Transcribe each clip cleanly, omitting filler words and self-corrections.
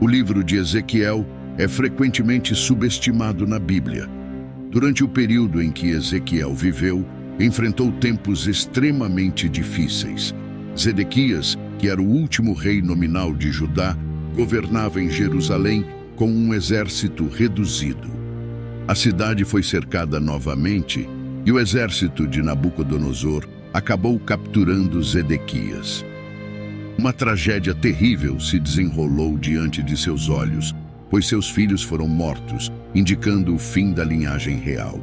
O livro de Ezequiel é frequentemente subestimado na Bíblia. Durante o período em que Ezequiel viveu, enfrentou tempos extremamente difíceis. Zedequias, que era o último rei nominal de Judá, governava em Jerusalém com um exército reduzido. A cidade foi cercada novamente e o exército de Nabucodonosor acabou capturando Zedequias. Uma tragédia terrível se desenrolou diante de seus olhos, pois seus filhos foram mortos, indicando o fim da linhagem real.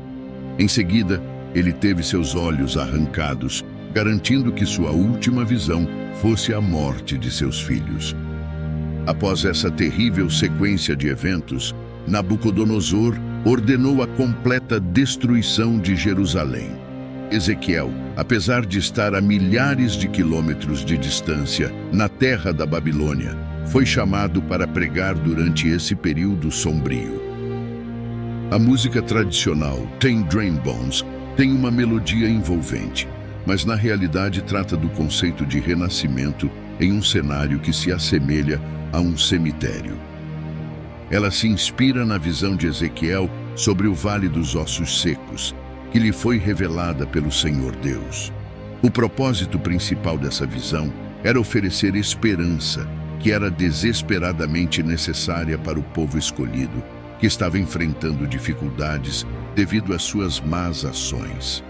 Em seguida, ele teve seus olhos arrancados, garantindo que sua última visão fosse a morte de seus filhos. Após essa terrível sequência de eventos, Nabucodonosor ordenou a completa destruição de Jerusalém. Ezequiel, apesar de estar a milhares de quilômetros de distância, na terra da Babilônia, foi chamado para pregar durante esse período sombrio. A música tradicional, Ten Drain Bones, tem uma melodia envolvente, mas na realidade trata do conceito de renascimento em um cenário que se assemelha a um cemitério. Ela se inspira na visão de Ezequiel sobre o Vale dos Ossos Secos, que lhe foi revelada pelo Senhor Deus. O propósito principal dessa visão era oferecer esperança, que era desesperadamente necessária para o povo escolhido, que estava enfrentando dificuldades devido às suas más ações.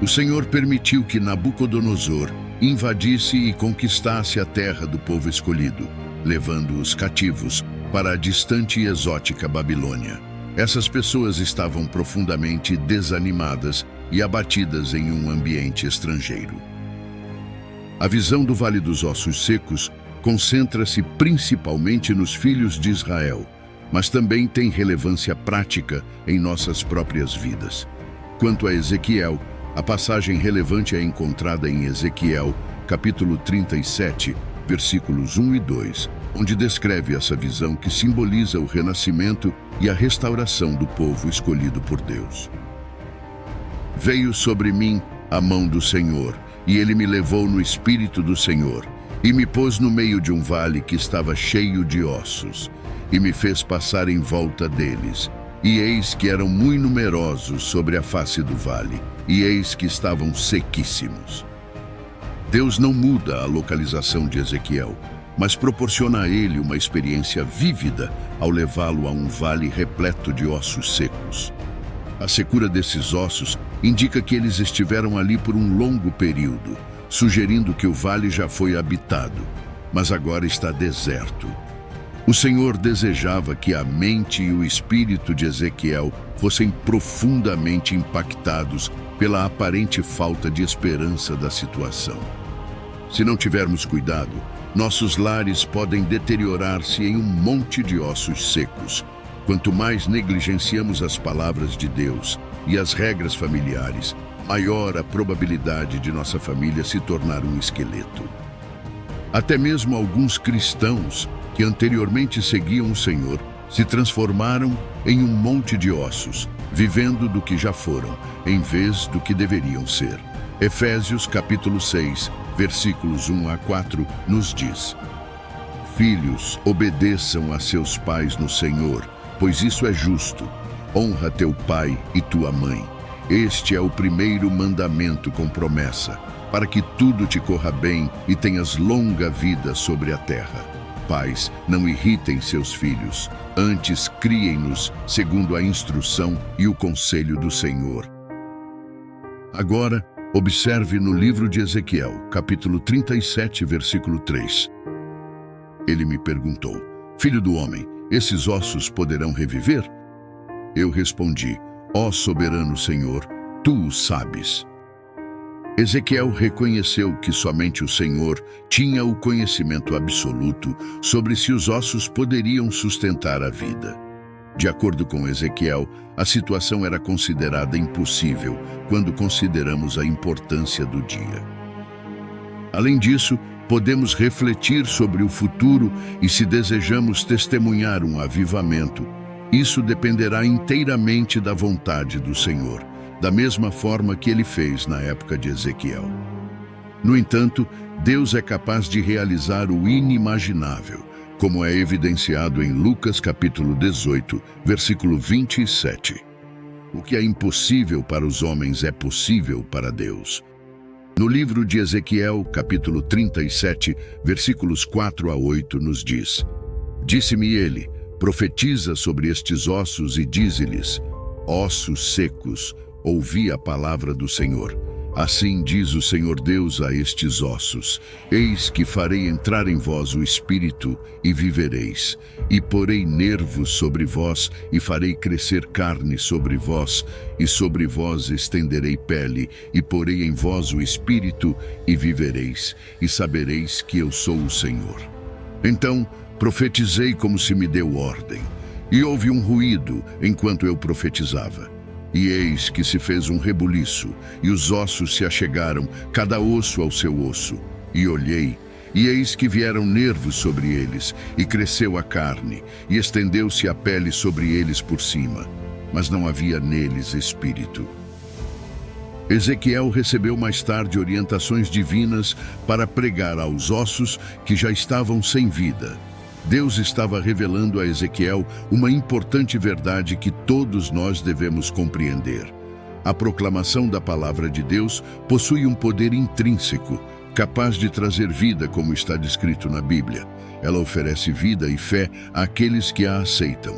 O Senhor permitiu que Nabucodonosor invadisse e conquistasse a terra do povo escolhido, levando-os cativos para a distante e exótica Babilônia. Essas pessoas estavam profundamente desanimadas e abatidas em um ambiente estrangeiro. A visão do Vale dos Ossos Secos concentra-se principalmente nos filhos de Israel, mas também tem relevância prática em nossas próprias vidas. Quanto a Ezequiel, a passagem relevante é encontrada em Ezequiel, capítulo 37, versículos 1 e 2, onde descreve essa visão que simboliza o renascimento e a restauração do povo escolhido por Deus. Veio sobre mim a mão do Senhor, e ele me levou no espírito do Senhor, e me pôs no meio de um vale que estava cheio de ossos, e me fez passar em volta deles. E eis que eram muito numerosos sobre a face do vale, e eis que estavam sequíssimos. Deus não muda a localização de Ezequiel, mas proporciona a ele uma experiência vívida ao levá-lo a um vale repleto de ossos secos. A secura desses ossos indica que eles estiveram ali por um longo período, sugerindo que o vale já foi habitado, mas agora está deserto. O Senhor desejava que a mente e o espírito de Ezequiel fossem profundamente impactados pela aparente falta de esperança da situação. Se não tivermos cuidado, nossos lares podem deteriorar-se em um monte de ossos secos. Quanto mais negligenciamos as palavras de Deus e as regras familiares, maior a probabilidade de nossa família se tornar um esqueleto. Até mesmo alguns cristãos que anteriormente seguiam o Senhor se transformaram em um monte de ossos, vivendo do que já foram, em vez do que deveriam ser. Efésios capítulo 6, versículos 1 a 4, nos diz: Filhos, obedeçam a seus pais no Senhor, pois isso é justo. Honra teu pai e tua mãe. Este é o primeiro mandamento com promessa, para que tudo te corra bem e tenhas longa vida sobre a terra. Pais, não irritem seus filhos, antes criem-nos segundo a instrução e o conselho do Senhor. Agora, observe no livro de Ezequiel, capítulo 37, versículo 3. Ele me perguntou: Filho do homem, esses ossos poderão reviver? Eu respondi: Ó soberano Senhor, tu o sabes. Ezequiel reconheceu que somente o Senhor tinha o conhecimento absoluto sobre se os ossos poderiam sustentar a vida. De acordo com Ezequiel, a situação era considerada impossível quando consideramos a importância do dia. Além disso, podemos refletir sobre o futuro e, se desejamos testemunhar um avivamento, isso dependerá inteiramente da vontade do Senhor, da mesma forma que ele fez na época de Ezequiel. No entanto, Deus é capaz de realizar o inimaginável, como é evidenciado em Lucas capítulo 18, versículo 27. O que é impossível para os homens é possível para Deus. No livro de Ezequiel, capítulo 37, versículos 4 a 8, nos diz: Disse-me ele, profetiza sobre estes ossos e dize-lhes: ossos secos, ouvi a palavra do Senhor. Assim diz o Senhor Deus a estes ossos: eis que farei entrar em vós o espírito e vivereis, e porei nervos sobre vós e farei crescer carne sobre vós, e sobre vós estenderei pele, e porei em vós o espírito e vivereis, e sabereis que eu sou o Senhor. Então profetizei como se me deu ordem, e houve um ruído enquanto eu profetizava. E eis que se fez um rebuliço, e os ossos se achegaram, cada osso ao seu osso. E olhei, e eis que vieram nervos sobre eles, e cresceu a carne, e estendeu-se a pele sobre eles por cima, mas não havia neles espírito. Ezequiel recebeu mais tarde orientações divinas para pregar aos ossos que já estavam sem vida. Deus estava revelando a Ezequiel uma importante verdade que todos nós devemos compreender. A proclamação da palavra de Deus possui um poder intrínseco, capaz de trazer vida, como está descrito na Bíblia. Ela oferece vida e fé àqueles que a aceitam.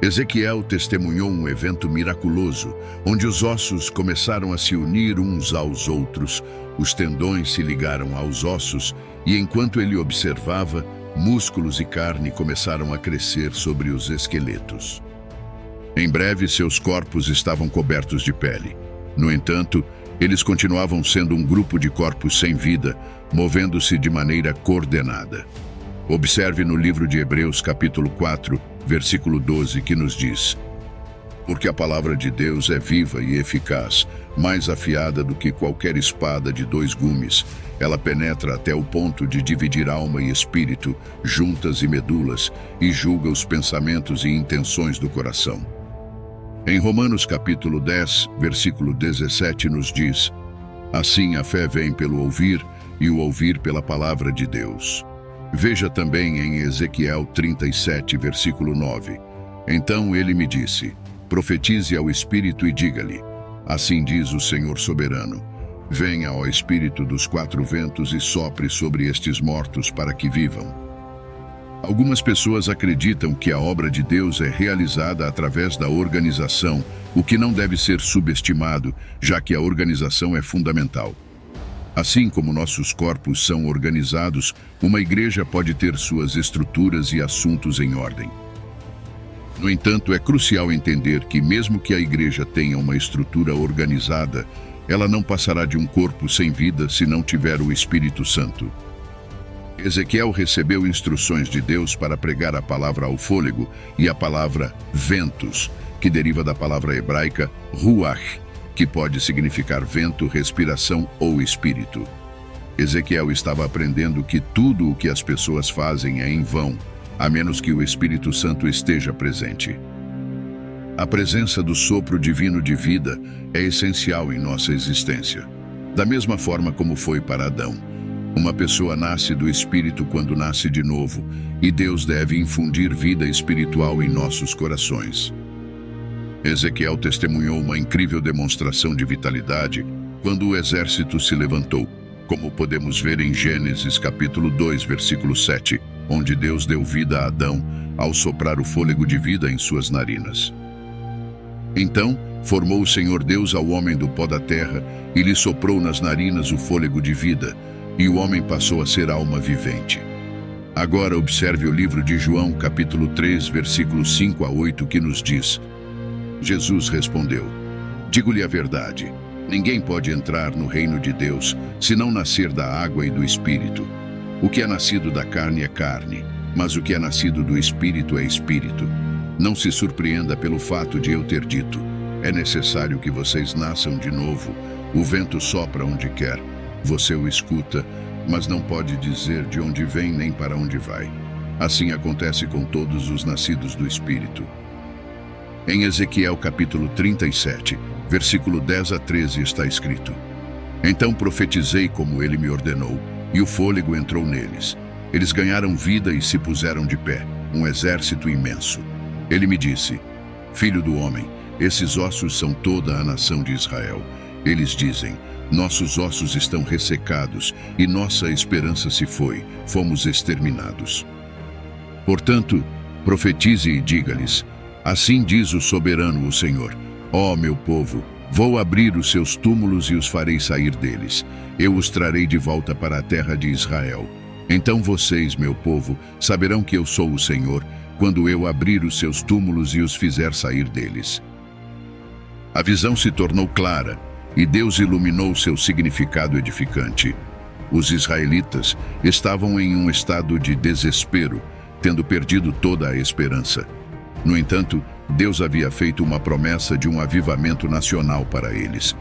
Ezequiel testemunhou um evento miraculoso, onde os ossos começaram a se unir uns aos outros, os tendões se ligaram aos ossos, e enquanto ele observava, músculos e carne começaram a crescer sobre os esqueletos. Em breve, seus corpos estavam cobertos de pele. No entanto, eles continuavam sendo um grupo de corpos sem vida, movendo-se de maneira coordenada. Observe no livro de Hebreus, capítulo 4, versículo 12, que nos diz: porque a palavra de Deus é viva e eficaz, mais afiada do que qualquer espada de dois gumes. Ela penetra até o ponto de dividir alma e espírito, juntas e medulas, e julga os pensamentos e intenções do coração. Em Romanos capítulo 10, versículo 17 nos diz: assim a fé vem pelo ouvir, e o ouvir pela palavra de Deus. Veja também em Ezequiel 37, versículo 9. Então ele me disse: profetize ao Espírito e diga-lhe: assim diz o Senhor soberano, venha, ó Espírito dos quatro ventos, e sopre sobre estes mortos para que vivam. Algumas pessoas acreditam que a obra de Deus é realizada através da organização, o que não deve ser subestimado, já que a organização é fundamental. Assim como nossos corpos são organizados, uma igreja pode ter suas estruturas e assuntos em ordem. No entanto, é crucial entender que, mesmo que a igreja tenha uma estrutura organizada, ela não passará de um corpo sem vida se não tiver o Espírito Santo. Ezequiel recebeu instruções de Deus para pregar a palavra ao fôlego e a palavra ventos, que deriva da palavra hebraica ruach, que pode significar vento, respiração ou espírito. Ezequiel estava aprendendo que tudo o que as pessoas fazem é em vão, a menos que o Espírito Santo esteja presente. A presença do sopro divino de vida é essencial em nossa existência. Da mesma forma como foi para Adão. Uma pessoa nasce do Espírito quando nasce de novo, e Deus deve infundir vida espiritual em nossos corações. Ezequiel testemunhou uma incrível demonstração de vitalidade quando o exército se levantou, como podemos ver em Gênesis capítulo 2, versículo 7, onde Deus deu vida a Adão ao soprar o fôlego de vida em suas narinas. Então, formou o Senhor Deus ao homem do pó da terra e lhe soprou nas narinas o fôlego de vida, e o homem passou a ser alma vivente. Agora observe o livro de João, capítulo 3, versículos 5 a 8, que nos diz: Jesus respondeu: digo-lhe a verdade, ninguém pode entrar no reino de Deus se não nascer da água e do Espírito. O que é nascido da carne é carne, mas o que é nascido do Espírito é Espírito. Não se surpreenda pelo fato de eu ter dito: é necessário que vocês nasçam de novo. O vento sopra onde quer, você o escuta, mas não pode dizer de onde vem nem para onde vai. Assim acontece com todos os nascidos do Espírito. Em Ezequiel capítulo 37, versículo 10 a 13 está escrito: então profetizei como ele me ordenou, e o fôlego entrou neles. Eles ganharam vida e se puseram de pé, um exército imenso. Ele me disse: Filho do homem, esses ossos são toda a nação de Israel. Eles dizem: nossos ossos estão ressecados e nossa esperança se foi, fomos exterminados. Portanto, profetize e diga-lhes: assim diz o soberano, o Senhor: ó meu povo, vou abrir os seus túmulos e os farei sair deles. Eu os trarei de volta para a terra de Israel. Então vocês, meu povo, saberão que eu sou o Senhor, quando eu abrir os seus túmulos e os fizer sair deles. A visão se tornou clara, e Deus iluminou seu significado edificante. Os israelitas estavam em um estado de desespero, tendo perdido toda a esperança. No entanto, Deus havia feito uma promessa de um avivamento nacional para eles.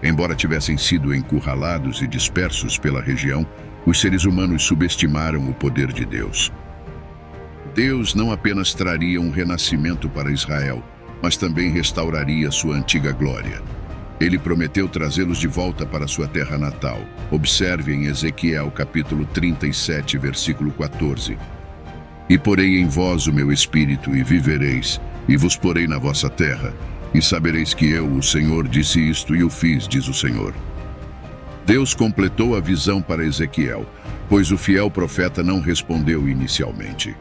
Embora tivessem sido encurralados e dispersos pela região, os seres humanos subestimaram o poder de Deus. Deus não apenas traria um renascimento para Israel, mas também restauraria sua antiga glória. Ele prometeu trazê-los de volta para sua terra natal. Observe em Ezequiel capítulo 37, versículo 14. E porei em vós o meu espírito, e vivereis, e vos porei na vossa terra, e sabereis que eu, o Senhor, disse isto e o fiz, diz o Senhor. Deus completou a visão para Ezequiel, pois o fiel profeta não respondeu inicialmente.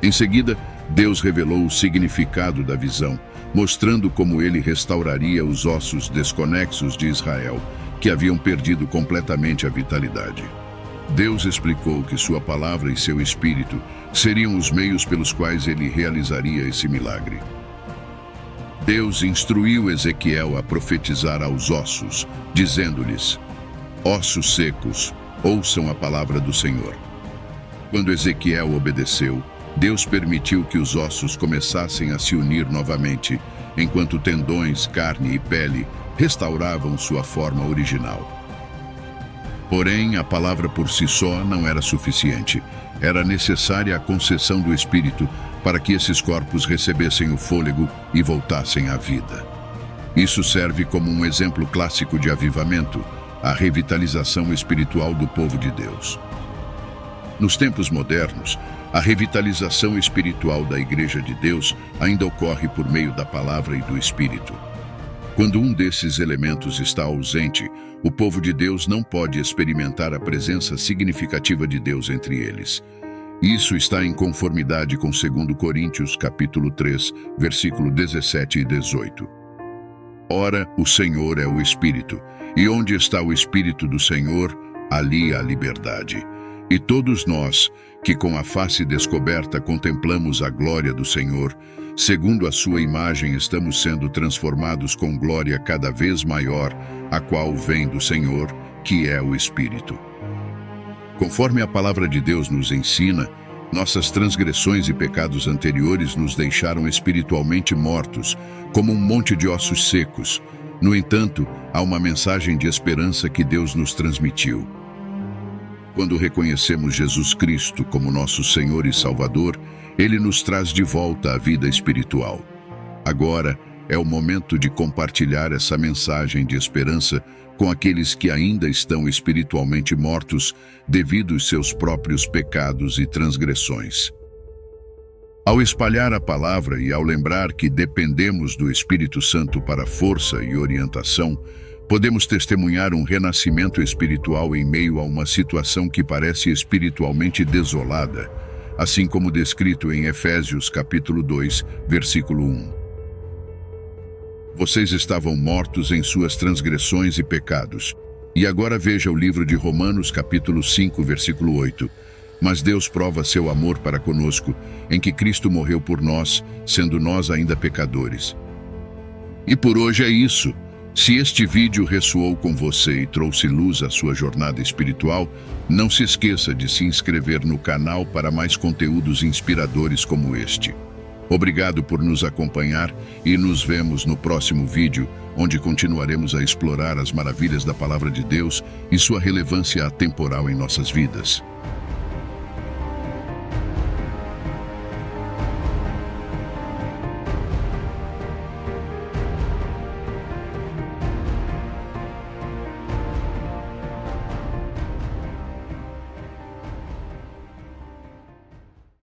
Em seguida, Deus revelou o significado da visão, mostrando como ele restauraria os ossos desconexos de Israel, que haviam perdido completamente a vitalidade. Deus explicou que sua palavra e seu espírito seriam os meios pelos quais ele realizaria esse milagre. Deus instruiu Ezequiel a profetizar aos ossos, dizendo-lhes: ossos secos, ouçam a palavra do Senhor. Quando Ezequiel obedeceu, Deus permitiu que os ossos começassem a se unir novamente, enquanto tendões, carne e pele restauravam sua forma original. Porém, a palavra por si só não era suficiente. Era necessária a concessão do Espírito para que esses corpos recebessem o fôlego e voltassem à vida. Isso serve como um exemplo clássico de avivamento, a revitalização espiritual do povo de Deus. Nos tempos modernos, a revitalização espiritual da Igreja de Deus ainda ocorre por meio da palavra e do Espírito. Quando um desses elementos está ausente, o povo de Deus não pode experimentar a presença significativa de Deus entre eles. Isso está em conformidade com 2 Coríntios capítulo 3, versículo 17 e 18. Ora, o Senhor é o Espírito, e onde está o Espírito do Senhor, ali há liberdade. E todos nós, que com a face descoberta contemplamos a glória do Senhor, segundo a sua imagem estamos sendo transformados com glória cada vez maior, a qual vem do Senhor, que é o Espírito. Conforme a palavra de Deus nos ensina, nossas transgressões e pecados anteriores nos deixaram espiritualmente mortos, como um monte de ossos secos. No entanto, há uma mensagem de esperança que Deus nos transmitiu. Quando reconhecemos Jesus Cristo como nosso Senhor e Salvador, Ele nos traz de volta à vida espiritual. Agora é o momento de compartilhar essa mensagem de esperança com aqueles que ainda estão espiritualmente mortos devido aos seus próprios pecados e transgressões. Ao espalhar a palavra e ao lembrar que dependemos do Espírito Santo para força e orientação, podemos testemunhar um renascimento espiritual em meio a uma situação que parece espiritualmente desolada, assim como descrito em Efésios capítulo 2, versículo 1. Vocês estavam mortos em suas transgressões e pecados. E agora veja o livro de Romanos capítulo 5, versículo 8. Mas Deus prova seu amor para conosco, em que Cristo morreu por nós, sendo nós ainda pecadores. E por hoje é isso. Se este vídeo ressoou com você e trouxe luz à sua jornada espiritual, não se esqueça de se inscrever no canal para mais conteúdos inspiradores como este. Obrigado por nos acompanhar e nos vemos no próximo vídeo, onde continuaremos a explorar as maravilhas da Palavra de Deus e sua relevância atemporal em nossas vidas.